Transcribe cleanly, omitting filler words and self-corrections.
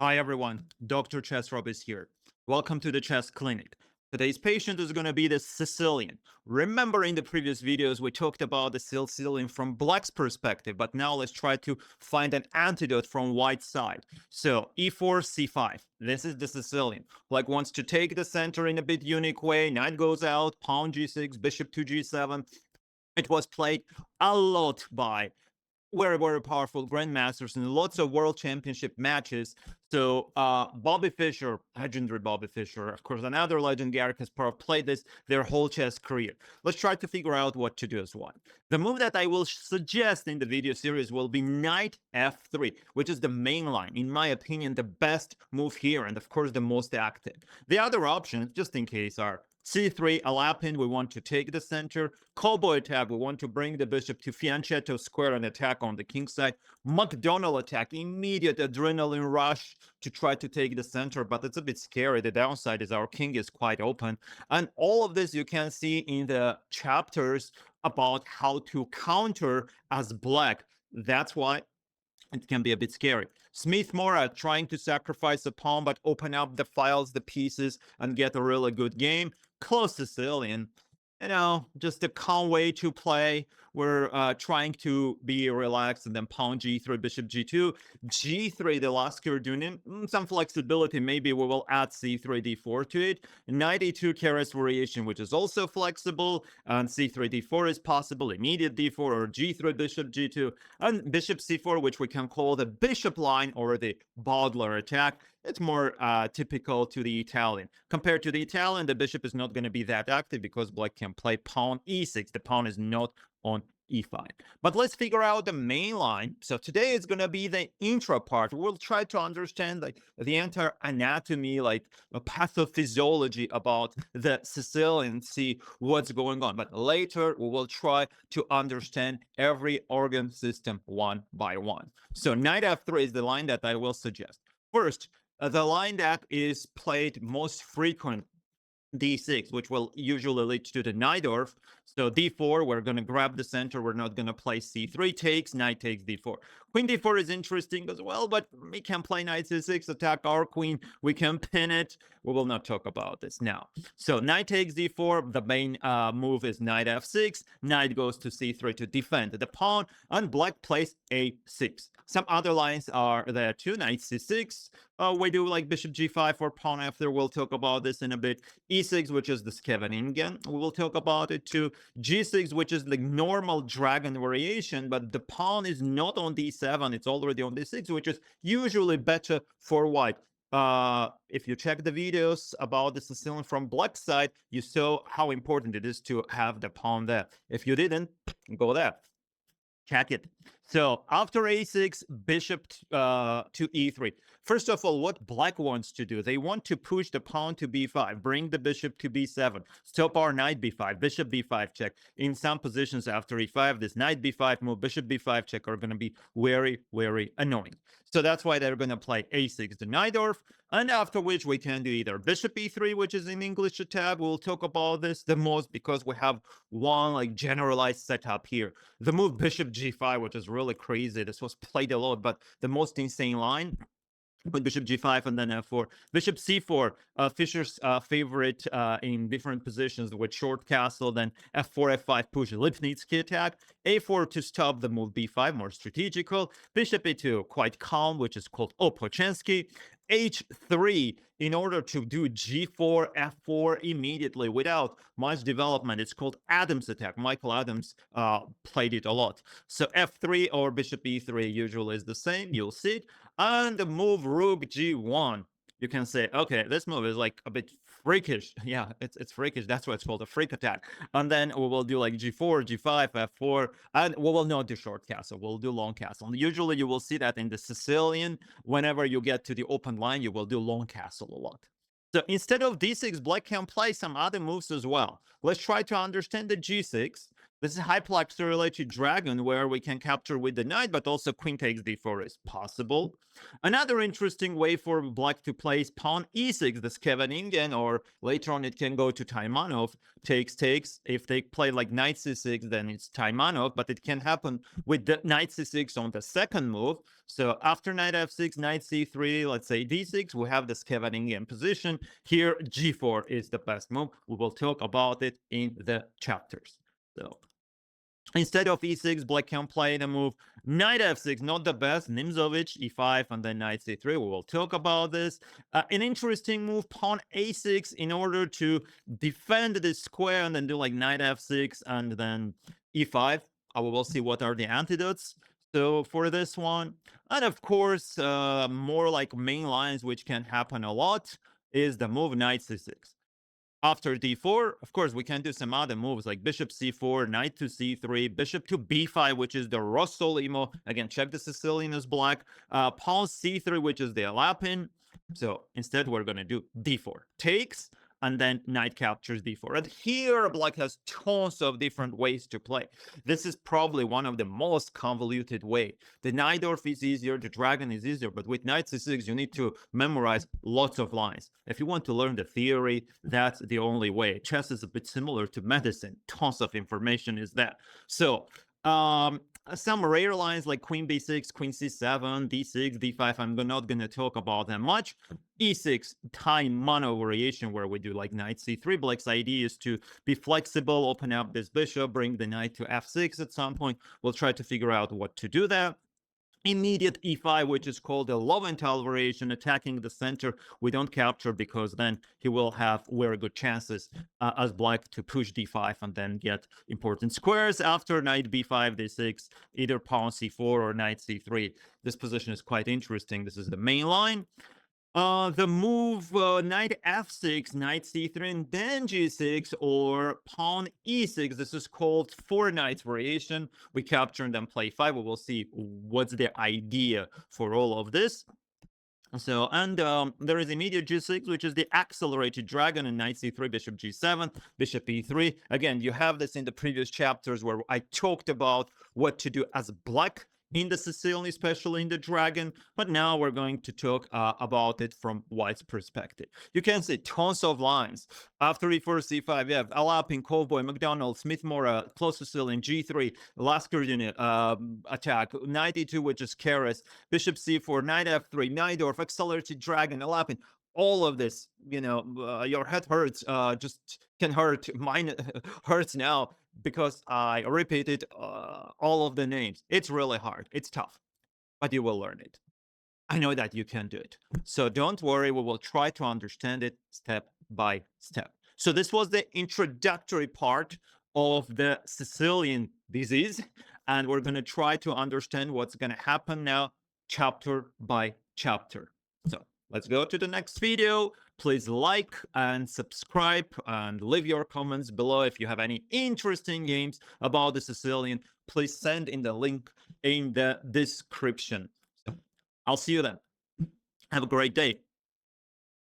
Hi everyone, DrChessRob is here. Welcome to the Chess Clinic. Today's patient is going to be the Sicilian. Remember in the previous videos we talked about the Sicilian from Black's perspective, but now let's try to find an antidote from White's side. So e4, c5. This is the Sicilian. Black wants to take the center in a bit unique way. Knight goes out, pawn g6, bishop to g7. It was played a lot by very powerful grandmasters and lots of world championship matches. So Bobby Fischer, legendary Bobby Fischer, of course another legend, Garry Kasparov, played this their whole chess career. Let's try to figure out what to do as well. The move that I will suggest in the video series will be knight f3, which is the main line, in my opinion, the best move here, and of course the most active. The other options, just in case, are c3, a lap-in, we want to take the center. Cowboy attack, we want to bring the bishop to fianchetto square and attack on the king side. McDonald attack, immediate adrenaline rush to try to take the center, but it's a bit scary. The downside is our king is quite open. And all of this you can see in the chapters about how to counter as black. That's why it can be a bit scary. Smith Mora trying to sacrifice a pawn, but open up the files, the pieces, and get a really good game. Close Sicilian. Just a calm way to play. We're trying to be relaxed, and then pawn g3, bishop g2, g3, the last Kirdunin, some flexibility. Maybe we will add c3, d4 to it. Knight e2 carries variation, which is also flexible, and c3, d4 is possible, immediate d4, or g3, bishop g2, and bishop c4, which we can call the bishop line or the Bodler attack. It's more typical to the Italian. Compared to the Italian, the bishop is not going to be that active because black can play pawn e6. The pawn is not on e5. But let's figure out the main line. So today is going to be the intro part. We'll try to understand the entire anatomy, like a pathophysiology about the Sicilian, see what's going on. But later we will try to understand every organ system one by one. So knight f3 is the line that I will suggest. First, the line that is played most frequent, d6, which will usually lead to the Najdorf. So d4, we're going to grab the center. We're not going to play c3 takes, knight takes d4. Queen d4 is interesting as well, but we can play knight c6, attack our queen. We can pin it. We will not talk about this now. So knight takes d4. The main move is knight f6. Knight goes to c3 to defend the pawn, and black plays a6. Some other lines are there too. Knight c6. We do like bishop g5 or pawn f3. We'll talk about this in a bit. e6, which is the Scheveningen. We will talk about it too. g6, which is the normal dragon variation, but the pawn is not on d7. It's already on d6, which is usually better for white. If you check the videos about the Sicilian from black side, you saw how important it is to have the pawn there. If you didn't, go there. Check it. So after a6, bishop to e3. First of all, what black wants to do, they want to push the pawn to b5, bring the bishop to b7, stop our knight b5, bishop b5 check. In some positions after e5, this knight b5 move, bishop b5 check are going to be very annoying. So that's why they're going to play a6 to Najdorf, and after which we can do either bishop e3, which is in English attack. We'll talk about this the most because we have one like generalized setup here. The move bishop g5, which is really crazy. This was played a lot, but the most insane line with bishop g5 and then f4. Bishop c4, Fischer's favorite in different positions with short castle, then f4, f5 push, Lipnitsky attack. a4 to stop the move b5, more strategical. Bishop e2, quite calm, which is called Opochensky. h3, in order to do g4, f4 immediately without much development. It's called Adams attack. Michael Adams played it a lot. So f3 or bishop e3 usually is the same. You'll see it. And the move rook g1. You can say, okay, this move is like a bit freakish. Yeah, it's freakish. That's why it's called a freak attack. And then we will do like g4, g5, f4, and we will not do short castle. We'll do long castle. And usually you will see that in the Sicilian. Whenever you get to the open line, you will do long castle a lot. So instead of d6, black can play some other moves as well. Let's try to understand the g6. This is hyperaccelerated dragon where we can capture with the knight, but also queen takes d4 is possible. Another interesting way for black to play is pawn e6, the Scheveningen, or later on it can go to Taimanov, takes. If they play like knight c6, then it's Taimanov, but it can happen with the knight c6 on the second move. So after knight f6, knight c3, let's say d6, we have the Scheveningen position. Here, g4 is the best move. We will talk about it in the chapters. So instead of e6, black can play the move knight f6, not the best, Nimzovich, e5, and then knight c3. We will talk about this. An interesting move, pawn a6, in order to defend this square, and then do like knight f6, and then e5. We will see what are the antidotes. So for this one, and of course, more like main lines, which can happen a lot, is the move knight c6. After d4, of course, we can do some other moves like bishop c4, knight to c3, bishop to b5, which is the Rossolimo. Again, check the Sicilian is black. Pawn c3, which is the Alapin. So instead, we're going to do d4. Takes, and then knight captures d4. And here, black has tons of different ways to play. This is probably one of the most convoluted way. The Najdorf is easier, the dragon is easier, but with knight c6, you need to memorize lots of lines. If you want to learn the theory, that's the only way. Chess is a bit similar to medicine. Tons of information is that. So, some rare lines like queen b6, queen c7, d6, d5, I'm not going to talk about them much. e6, Taimanov variation where we do like knight c3. Black's idea is to be flexible, open up this bishop, bring the knight to f6 at some point. We'll try to figure out what to do there. Immediate e5, which is called a Lowenthal variation, attacking the center. We don't capture because then he will have very good chances as black to push d5 and then get important squares. After knight b5, d6, either pawn c4 or knight c3. This position is quite interesting. This is the main line. The move knight f6, knight c3, and then g6, or pawn e6. This is called four knights variation. We capture and then play 5. We will see what's the idea for all of this. So, and there is immediate g6, which is the accelerated dragon, and knight c3, bishop g7, bishop e3. Again, you have this in the previous chapters where I talked about what to do as black in the Sicilian, especially in the dragon, but now we're going to talk about it from white's perspective. You can see tons of lines. After e4, c5, you have Alapin, Kovboy, McDonald, Smith-Mora, close Sicilian, g3, Lasker unit attack, knight e2, which is Keres, bishop c4, knight f3, Najdorf, accelerated dragon, Alapin. All of this, your head hurts, just can hurt. Mine hurts now because I repeated all of the names. It's really hard. It's tough, but you will learn it. I know that you can do it. So don't worry. We will try to understand it step by step. So this was the introductory part of the Sicilian disease, and we're going to try to understand what's going to happen now, chapter by chapter. So let's go to the next video. Please like and subscribe and leave your comments below. If you have any interesting games about the Sicilian, please send in the link in the description. I'll see you then. Have a great day.